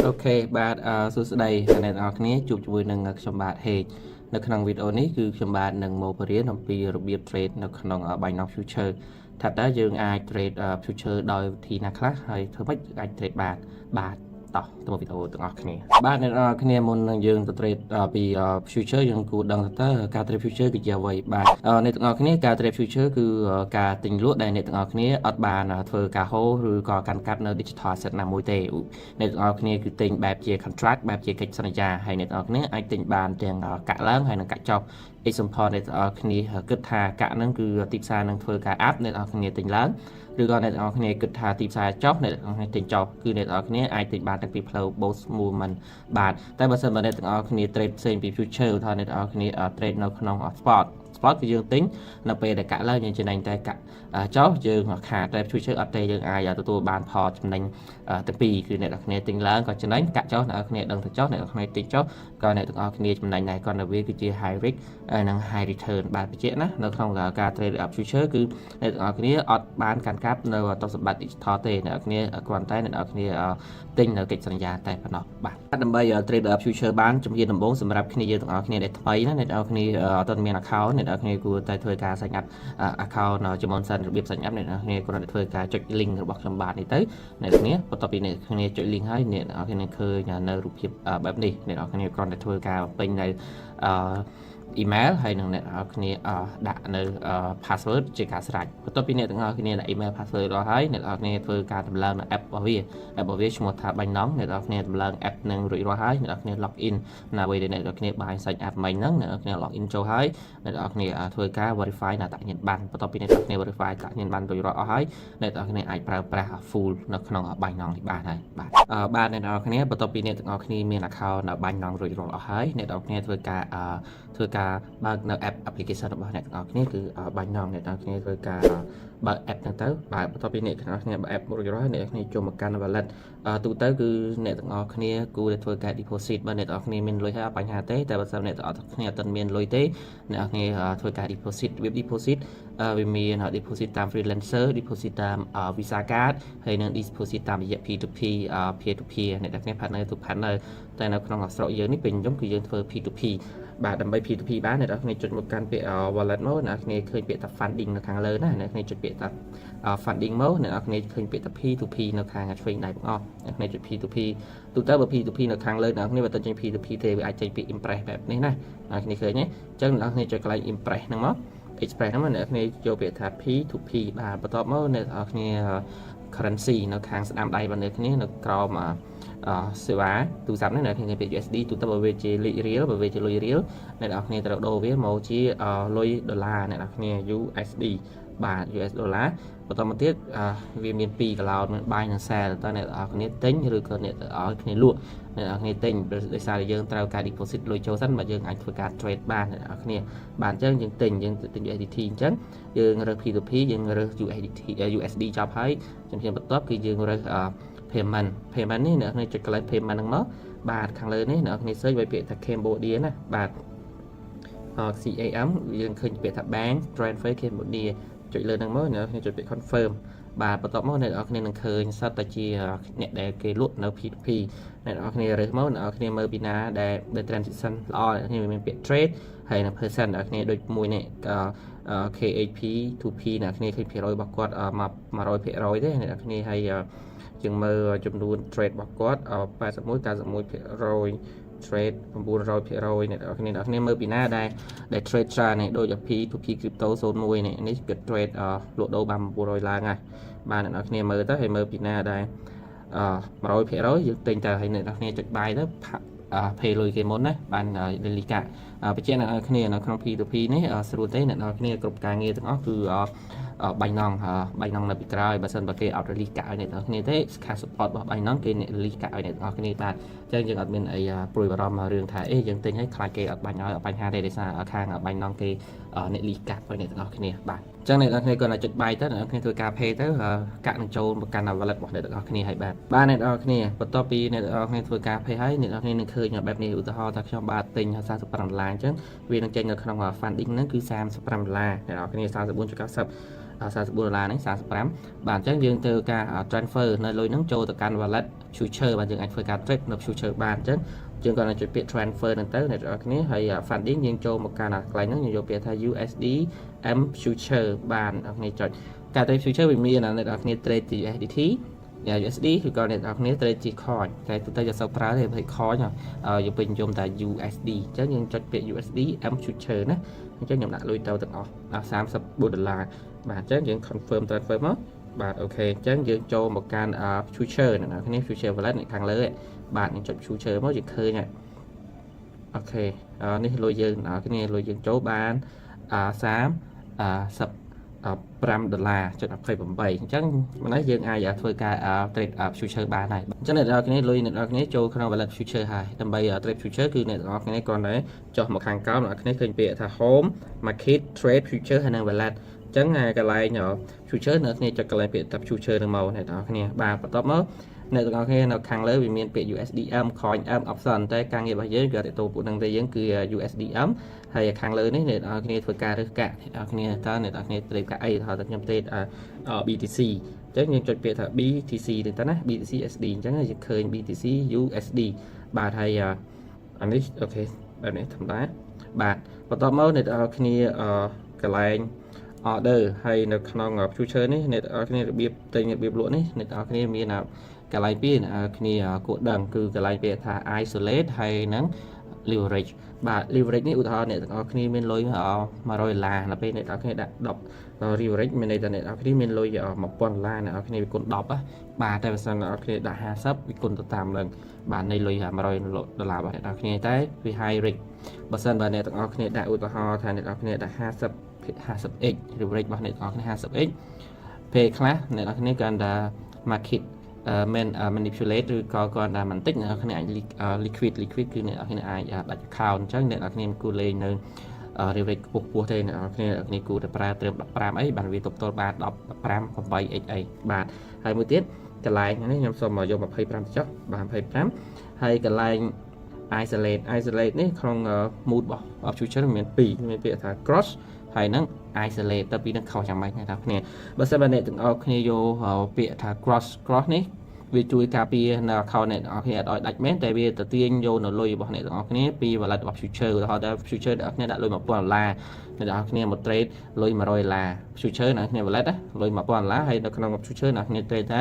អូខេបាទសួស្តីអ្នកនរគ្នាជួបជាមួយនឹងខ្ញុំបាទហេនៅក្នុងវីដេអូនេះគឺខ្ញុំបាទនឹងមកបរៀនអំពីរបៀប trade នៅក្នុង Binance Future ថាតើយើងអាច trade future ដោយវិធីណាខ្លះហើយធ្វើម៉េចអាច trade បាទតោះទៅវីដេអូទាំងអស់គ្នាបាទអ្នកនរគ្នាមុននឹងយើងទៅ trade ពី future យើងគួរដឹងថាការ trade future គឺជាអ្វីបាទអ្នកទាំងអស់គ្នាការ trade future គឺការទិញលក់ដែលអ្នកទាំងអស់គ្នាអត់បានធ្វើការ hold ឬក៏កាន់កាប់នៅ digital asset ណាមួយទេអ្នកទាំងអស់គ្នាគឺទិញបែបជា contract បែបជាកិច្ចសន្យាហើយអ្នកទាំងអស់គ្នាអាចទិញបានទាំងកាក់ឡើងហើយនិងកាក់ចុះ example អ្នកទាំងអស់គ្នាគិតថាកាក់ហ្នឹងគឺទីផ្សារនឹងធ្វើការ up អ្នកទាំងអស់គ្នាទិញឡើងឬក៏អ្នកទាំងអស់គ្នាគិតថាទីផ្សារចុះអ្នកទាំងអស់គ្នាទិញចុះគឺអ្នកទាំងអស់គ្នាអាចទិញបានទាំងពីផ្លូវ both movement បាទតែបើសិនបើអ្នកទាំងអស់គ្នា trade ផ្សេងពី future ឧទាហរណ៍អ្នកទាំងអស់គ្នា trade នៅក្នុង spot គឺយើងទិញនៅពេលដែលកាក់ឡើងយើងចំណេញតែកាក់ចុះយើងខាតតែ future អត់ទេយើងអាចទទួលបានផលចំណេញទាំងពីរគឺអ្នកទាំងគ្នាទិញឡើងក៏ចំណេញកាក់ចុះអ្នកទាំងគ្នាដឹងទៅចុះអ្នកទាំងគ្នាទិញចុះក៏អ្នកទាំងអស់គ្នាចំណេញដែរគាត់នៅវាគឺជា high risk និង high return បាទបញ្ជាក់ណានៅក្នុងការ trade up future គឺអ្នកទាំងអស់គ្នាអត់បានកាន់កាប់នៅទ្រព្យសម្បត្តិ digital ទេអ្នកទាំងគ្នាគ្រាន់តែអ្នកទាំងគ្នាទិញនៅកិច្ចសន្យាតែប៉ុណ្ណោះបាទដើម្បី trade up future បានជំហានដំបូងសម្រាប់គ្នាយើងទាំងអស់គ្នាដែលថ្មីណាអ្នកទាំងគ្នាអត់ទាន់មាន account អ្នកទាំងគ្នាគួរតែធ្វើការ sign up account ជាមុនសិនរបៀប sign up អ្នកទាំងគ្នាគ្រាន់តែធ្វើការចុច link របស់ខ្ញុំបាទនេះទៅអ្នកទាំងគ្នាបន្ទាប់ពីអ្នកទាំងគ្នាចុច link ហើយអ្នកទាំងគ្នាឃើញនៅរូបភាពបែបនេះអ្នកទាំងគ្នាគ្រាន់តែធ្វើការពេញនៅ email ហើយនឹងអ្នកទាំងគ្នាដាក់នៅ password ជាការស្រេចបន្ទាប់ពីអ្នកទាំងគ្នាដាក់ email password ដល់ហើយអ្នកទាំងគ្នាធ្វើការដំឡើងនៅ app របស់វាឈ្មោះថា Binance អ្នកទាំងគ្នាដំឡើង app នឹងរួចរាល់ហើយអ្នកទាំងគ្នា log in ណាអ្វីដែលអ្នកទាំងគ្នាបាន sign up មិញហ្នឹងអ្នកទាំងគ្នា log in ចូលហើយអ្នកទាំងគ្នាធ្វើការ verify អត្តសញ្ញាណប័ណ្ណបន្ទាប់ពីអ្នកទាំងគ្នា verify អត្តសញ្ញាណប័ណ្ណរួចរាល់អស់ហើយអ្នកទាំងគ្នាអាចប្រើប្រាស់ full នៅក្នុង Binance នេះបានហើយបាទអ្នកទាំងគ្នាបន្ទាប់ពីអ្នកទាំងគ្នាមាន account នៅ Binance រួចរាល់អស់ហើយអ្នកទាំងគ្នាធ្វើការបើកនៅ app application របស់អ្នកទាំងអស់គ្នាគឺ Binance អ្នកទាំងគ្នាធ្វើការបើក app ហ្នឹងទៅបាទបន្ទាប់ពីអ្នកទាំងអស់គ្នាបើក app រួចរាល់ហើយអ្នកទាំងគ្នាចូលមកកាន់ wallet ទូទៅគឺអ្នកទាំងអស់គ្នាគួរតែធ្វើការ deposit បើអ្នកទាំងអស់គ្នាមានលុយហើយអត់បញ្ហាទេតែបើសិនអ្នកទាំងអស់គ្នាអត់មានលុយទេអ្នកទាំងគ្នាធ្វើការ deposit វា deposit វាមាន deposit តាម freelancer deposit តាម visa card ហើយនឹង deposit តាមរយៈ P2P peer to peer អ្នកទាំងគ្នា partner to partner តែនៅក្នុងស្រុកយើងនេះពេញនិយមគឺយើងធ្វើ P2P បាទដើម្បី P2P បានអ្នកទាំងគ្នាចុចមកកាន់ពាក្យ wallet មកអ្នកទាំងគ្នាឃើញពាក្យថា funding នៅខាងលើណាអ្នកទាំងគ្នាចុចពាក្យថា funding មកអ្នកទាំងគ្នាឃើញពាក្យថា P2P នៅខាងឆ្វេងដៃបងអស់អ្នកទាំងគ្នាចុច P2P ទូទៅបើ P2P នៅខាងលើអ្នកទាំងគ្នាបើទៅចេញ P2P ទេវាអាចចេញពាក្យ impress បែបនេះណាអ្នកទាំងគ្នាឃើញទេអញ្ចឹងអ្នកទាំងគ្នាចុចកន្លែង impress ហ្នឹងមក express ហ្នឹងអ្នកទាំងគ្នាចូលពាក្យថា P2P បាទបន្ទាប់មកអ្នកទាំងគ្នា currency នៅខាងស្ដាំដៃរបស់អ្នកគ្នានៅក្រោមសេវាទូរស័ព្ទនេះអ្នកគ្នាពាក្យ USD ទូទៅបើវាជាលេខរៀលបើវាជាលុយរៀលអ្នកនរគ្នាត្រូវដូរវាមកជាលុយដុល្លារអ្នកនរគ្នា USD បាទ US ដុល្លារបន្តមកទៀតវាមាន2 cloud មាន buy និង sell តើអ្នកនរគ្នាទិញឬក៏អ្នកឲ្យគ្នាលក់អ្នកនរគ្នាទិញដោយសារយើងត្រូវការ deposit លុយចូលសិនបើយើងអាចធ្វើការ trade បានអ្នកនរគ្នាបាទអញ្ចឹងយើងទិញ USDT អញ្ចឹងយើងរើស P2P យើងរើស USD ចប់ហើយជំហានបន្ទាប់គឺយើងរើសpayment នេះអ្នកគ្នាចុចកន្លែង payment ហ្នឹងមកបាទខាងលើនេះអ្នកគ្នា search វាពាក្យថា Cambodia ណាបាទ CAM យើងឃើញពាក្យថា bank transfer Cambodia ចុចលើហ្នឹងមកអ្នកគ្នាចុចពាក្យ confirm បាទបន្ទាប់មកអ្នកគ្នានឹងឃើញសិតតែជាអ្នកដែលគេលក់នៅ P2P អ្នកគ្នារើសមកអ្នកគ្នាមើលពីណាដែល transaction ល្អអ្នកគ្នាមានពាក្យ trade ហើយនឹង percent អ្នកគ្នាដូចមួយនេះKHP 2P អ្នកគ្នាឃើញភាគរយរបស់គាត់មក 100% ទេអ្នកគ្នាហើយយើងមើលចំនួន trade របស់គាត់81 91% trade 900% អ្នកគ្នាមើលពីណាដែល trade ច្រើននេះដូច P2P crypto 01នេះគឺ trade លក់ដូរបាន900ឡើងហើយបាទអ្នកគ្នាមើលទៅហើយមើលពីណាដែល100%យើងទិញទៅហើយអ្នកគ្នាចុចបាយទៅpay លុយគេមុនណាបាន daily កាបញ្ជាក់អ្នកគ្នានៅក្នុង P2P នេះស្រួលទេអ្នកគ្នាគ្រប់ការងារទាំងអស់គឺបាញ់ណងនៅពីក្រោយបើសិនបើគេអត់ release កាក់ឲ្យអ្នកទាំងគ្នាទេខាង support របស់បាញ់ណងគេ release កាក់ឲ្យអ្នកទាំងគ្នាបាទអញ្ចឹងយើងអត់មានអីព្រួយបារម្ភរឿងថាយើងទិញឲ្យខ្លាចគេអត់បាញ់ឲ្យបញ្ហាទេដោយសារខាងបាញ់ណងគេអ្នក release កាក់ឲ្យអ្នកទាំងគ្នាបាទអញ្ចឹងអ្នកទាំងគ្នាគាត់ចុចបាយទៅអ្នកគ្នាធ្វើការ pay ទៅកាក់នឹងចូលមកកាន់ wallet របស់អ្នកទាំងគ្នាហើយបាទអ្នកទាំងគ្នាបន្ទាប់ពីអ្នកទាំងគ្នាធ្វើការ pay ហើយអ្នកទាំងគ្នានឹងឃើញបែបនេះឧទាហរណ៍ថាខ្ញុំបាទទិញ$45អញ្ចឹងវានឹងចេញនៅក្នុង funding ហ្នឹងគឺ$35អ្នកទាំងគ្នា 44.90 $44ហ្នឹង35បាទអញ្ចឹងយើងធ្វើការ transfer នៅលុយហ្នឹងចូលទៅកាន់ wallet future បាទយើងអាចធ្វើការ trade នៅ future បានអញ្ចឹងយើងគាត់នឹងចុចពាក្យ transfer ហ្នឹងទៅអ្នកនរគ្នាហើយ funding យើងចូលមកកាន់កន្លែងហ្នឹងយើងយកពាក្យថា USD M future បានអ្នកនរគ្នាចុចការ trade future វាមានអ្នកនរគ្នា trade ជា USDT USD ឬក៏អ្នកនរគ្នា trade ជា coin តែទៅយកសូវប្រើទេព្រោះ coin យើងពេញនិយមតែ USD អញ្ចឹងយើងចុចពាក្យ USD M future ណាអញ្ចឹងខ្ញុំដាក់លុយទៅទាំងអស់$34បាទអញ្ចឹងយើង confirm transfer មកបាទអូខេអញ្ចឹងយើងចូលមកកាន់ future អ្នកនរគ្នា future wallet នេះខាងលើបាទយើងចុច future មកយើងឃើញហើយអូខេនេះលុយយើងអ្នកនរគ្នាលុយយើងចូលបាន$35.28 អញ្ចឹងម្នេះយើងអាចធ្វើការ trade future បានហើយអញ្ចឹងអ្នកនរគ្នាលុយអ្នកនរគ្នាចូលក្នុង wallet future ហើយដើម្បី trade future គឺអ្នកនរគ្នាគ្រាន់តែចុះមកខាងក្រោមអ្នកនរគ្នាឃើញពាក្យថា home market trade future ហើយនិង wallet អញ្ចឹងកន្លែង future អ្នកនរគ្នាចុចកន្លែងពាក្យថា future នឹងមកអ្នកនរគ្នាបាទបន្ទាប់មកអ្នកទាំងអស់គ្នានៅខាងលើវាមានពាក្យ USDM coin M option តែការងាររបស់យើងគឺតើតពួកហ្នឹងទេយើងគឺ USDM ហើយខាងលើនេះអ្នកទាំងអស់គ្នាធ្វើការរើសកាក់អ្នកទាំងអស់គ្នាតើអ្នកទាំងអស់គ្នាត្រូវកាក់អីថាខ្ញុំទេ BTC អញ្ចឹងយើងចុចពាក្យថា BTC ទៅតើណា BTC USD អញ្ចឹងយើងឃើញ BTC USD បាទហើយអានេះអូខេបែបនេះធម្មតាបាទបន្ទាប់មកអ្នកទាំងអស់គ្នាកន្លែងorder ហើយនៅក្នុង future នេះអ្នកទាំងអស់គ្នារបៀបទិញរបៀបលក់នេះអ្នកទាំងអស់គ្នាមានកន្លែងពីរគ្នាគួរដឹងគឺកន្លែងពាក្យថា isolate ហើយនឹង leverage បាទ leverage នេះឧទាហរណ៍អ្នកទាំងអស់គ្នាមានលុយ$100ដល់ពេលអ្នកទាំងអស់គ្នាដាក់10 leverage មានន័យថាអ្នកទាំងអស់គ្នាមានលុយ$1000អ្នកទាំងអស់គ្នាវាគុណ10បាទតែបើសិនអ្នកទាំងអស់គ្នាដាក់50វាគុណទៅតាមនឹងបាទនៃលុយ$100របស់អ្នកទាំងអស់គ្នាតែវា high risk បើសិនបើអ្នកទាំងអស់គ្នាដាក់ឧទាហរណ៍ថាអ្នកទាំងអស់គ្នាដាក់50x leverage របស់អ្នកទាំងអស់គ្នា 50x ពេលខ្លះអ្នកទាំងអស់គ្នាកាន់តែ market manipulate ឬក៏គាត់ថាបន្តិចអ្នកនរគ្នាអាច liquid គឺអ្នកនរគ្នាអាចដាច់ account អញ្ចឹងអ្នកនរគ្នាគួរលេងនៅ leverage ខ្ពស់ទេអ្នកនរគ្នាគួរតែប្រើត្រឹម15អីបានវាទប់ទល់បាន15 8x អីបាទហើយមួយទៀតកន្លែងនេះខ្ញុំសូមយក25ទៅចុះបាទ25ហើយកន្លែង isolate នេះក្នុង mood របស់ future មាន2មានពាក្យថា cross ហើយនឹង isolate ទៅពីនឹងខុសយ៉ាងម៉េចអ្នកនរគ្នាបើសិនបើអ្នកទាំងអស់គ្នាយកពាក្យថា cross នេះវាជួយការពារនៅ account អ្នកទាំងអស់គ្នាអត់ឲ្យដាច់មែនតែវាទៅទាញយកនៅលុយរបស់អ្នកទាំងអស់គ្នាពី wallet របស់ future ឧទាហរណ៍ថា future អ្នកទាំងអស់គ្នាដាក់លុយ$1000អ្នកទាំងអស់គ្នាមក trade លុយ$100 future អ្នកគ្នា wallet លុយ$1000ហើយនៅក្នុង future អ្នកគ្នា trade តែ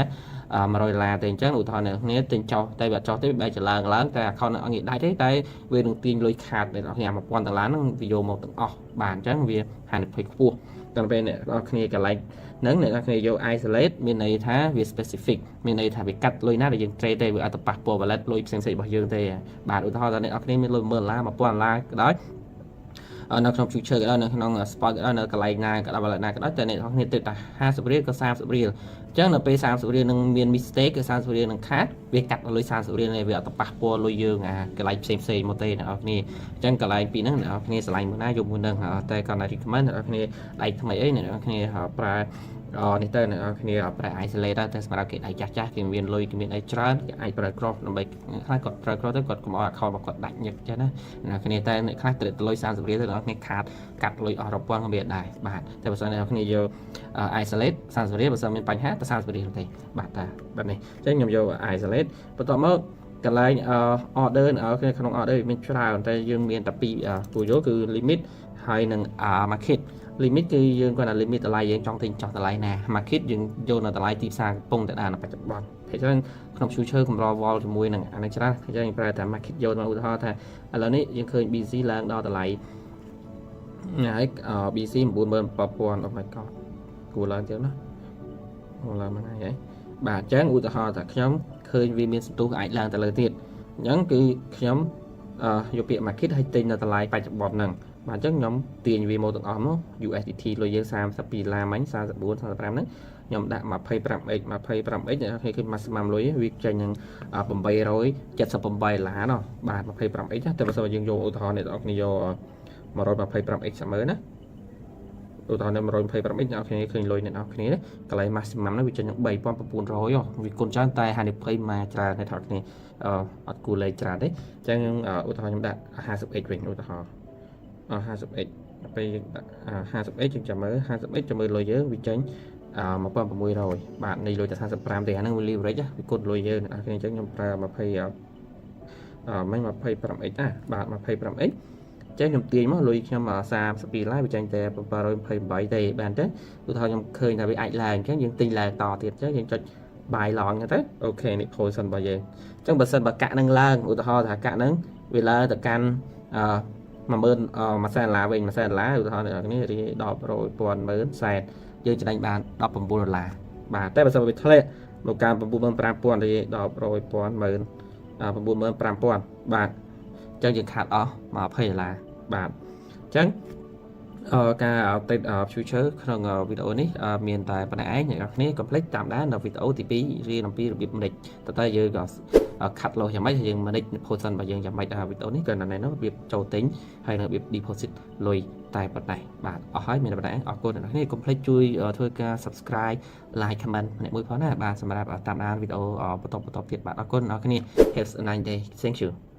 $100ទេអញ្ចឹងឧទាហរណ៍អ្នកគ្នាទិញចោះតែវាអត់ចោះទេវាបែរចឡើងតែ account អ្នកងាយដាច់ទេតែវានឹងទាញលុយខាតអ្នកទាំងអស់គ្នា$1000ហ្នឹងវាយកមកទាំងអស់បាទអញ្ចឹងវាហានិភ័យខ្ពស់ដល់ពេលអ្នកទាំងអស់គ្នាកន្លែងហ្នឹងអ្នកទាំងអស់គ្នាយក isolate មានន័យថាវា specific មានន័យថាវាកាត់លុយណាដែលយើង trade ទេវាអត់ទៅប៉ះពាល់ wallet លុយផ្សេងៗរបស់យើងទេបាទឧទាហរណ៍ថាអ្នកទាំងអស់គ្នាមានលុយ$1000 $1000ក៏ដោយនៅក្នុង future ក៏ដោយនៅក្នុង spot ក៏ដោយនៅកន្លែងណាក៏ដោយ wallet ណាក៏ដោយតែអ្នកទាំងអស់គ្នាទៅតែ50រៀលក៏30រៀលអញ្ចឹងនៅពេល30រៀលនឹងមាន mistake គឺ30រៀលនឹងខាតវាកាត់លុយ30រៀលនេះវាអត់ទៅប៉ះពាល់លុយយើងកន្លែងផ្សេងមកទេអ្នកនរគ្នាអញ្ចឹងកន្លែងពីហ្នឹងអ្នកនរគ្នាឆ្លាញ់មួយណាយកមួយហ្នឹងតែគាត់ណា recommend អ្នកនរគ្នាដៃថ្មីអីអ្នកនរគ្នាប្រើនេះទៅអ្នកនរគ្នាប្រើ isolate តែសម្រាប់គេដៃចាស់គេមានលុយគេមានអីច្រើនគេអាចប្រើ cross ដើម្បីខ្លះគាត់ប្រើ cross ទៅគាត់កុំឲ្យ account របស់គាត់ដាច់ញឹកអញ្ចឹងណាអ្នកគ្នាតែអ្នកខ្លះត្រូវលុយ30រៀលទៅអ្នកគ្នាខាតកាត់លុយអស់1000ក៏មានដែរបាទតែបើសិនអ្នកគ្នាយក isolate 30រៀលបើសិនមានបញ្ហាទៅ30រៀលទេបាទតាបែបនេះអញ្ចឹងខ្ញុំយក isolate បន្ទាប់មកកន្លែង order នៅក្នុង order មានច្រើនតែយើងមានតែពីរគួរយកគឺ limit ហើយនឹង market limit គឺយើងគាត់ថា limit តម្លៃយើងចង់ទិញចោះតម្លៃណា market យើងយកនៅតម្លៃទីផ្សារកំពុងតែដើរនៅបច្ចុប្បន្នភាគច្រើនក្នុង future កម្រវល់ជាមួយនឹងអានេះច្រើនភាគច្រើនប្រើតែ market យកមកឧទាហរណ៍ថាឥឡូវនេះយើងឃើញ BC ឡើងដល់តម្លៃហើយ BC 97000 oh my god គួរឡើងទៀតណាគួរឡើងមកហើយបាទអញ្ចឹងឧទាហរណ៍ថាខ្ញុំឃើញវាមានសន្ទុះអាចឡើងទៅលើទៀតអញ្ចឹងគឺខ្ញុំយកពាក្យ market ឲ្យទិញនៅតម្លៃបច្ចុប្បន្នហ្នឹងបាទអញ្ចឹងខ្ញុំទាញវាមកទាំងអស់មក USDT លុយយើង$32មិញ34 35ហ្នឹងខ្ញុំដាក់ 25x អ្នកគេឃើញ maximum លុយវាចេញនឹង$878ណោះបាទ 25x តែបើសិនយើងយកឧទាហរណ៍អ្នកនរគ្នាយក 125x ចាំមើលណាឧទាហរណ៍ 125x អ្នកនរគ្នាឃើញលុយអ្នកនរគ្នាកន្លែង maximum ហ្នឹងវាចេញនឹង$3900វាគុណច្រើនតែហានិភ័យមកច្រើនអ្នកនរគ្នាអត់គួរលេខច្រើនទេអញ្ចឹងឧទាហរណ៍ខ្ញុំដាក់ 50x វិញឧទាហរណ៍50x ពេល50x យើងចាំមើល 50x ចាំមើលលុយយើងវាចេញ1600បាទនៃលុយតែ35ទេអាហ្នឹងវា leverage វាគុតលុយយើងអ្នកនរគ្នាអញ្ចឹងខ្ញុំប្រើ20មិញ 25x បាទ 25x ចឹងខ្ញុំទាញមកលុយខ្ញុំ32ឡាយវាចេញតែ728ទេបានទេឧទាហរណ៍ខ្ញុំឃើញថាវាអាចឡើងអញ្ចឹងយើងទិញឡើងតទៀតចឹងយើងចុច buy long ទៅអូខេនេះ position របស់យើងអញ្ចឹងបើសិនបើកាក់នឹងឡើងឧទាហរណ៍ថាកាក់នឹងវាឡើងទៅកាន់10000មួយសែនដុល្លារវិញមួយសែនដុល្លារឧទាហរណ៍នេះរី10រយពាន់ម៉ឺនសែនយើងចំណេញបាន$19បាទតែបើសិនវាធ្លាក់មកកាន់95000រី10រយពាន់ម៉ឺន95000បាទអញ្ចឹងយើងខាតអស់$20បាទអញ្ចឹងការ update future ក្នុងវីដេអូនេះមានតែប៉ុណ្ណេះឯងអ្នកនរគ្នាកុំភ្លេចតាមដាននៅវីដេអូទី2រៀនអំពីរបៀប manage តើយើងក៏ខាត់ loss យ៉ាងម៉េចហើយយើង manage position របស់យើងយ៉ាងម៉េចវីដេអូនេះក៏នៅនោះរបៀបចូលទិញហើយនៅរបៀប deposit លុយតែប៉ុណ្ណេះបាទអស់ហើយមានតែប៉ុណ្ណេះអរគុណអ្នកនរគ្នាកុំភ្លេចជួយធ្វើការ subscribe like comment ម្នាក់មួយផងណាបាទសម្រាប់តាមដានវីដេអូបន្តទៀតបាទអរគុណអ្នកនរគ្នា have a nice day thank you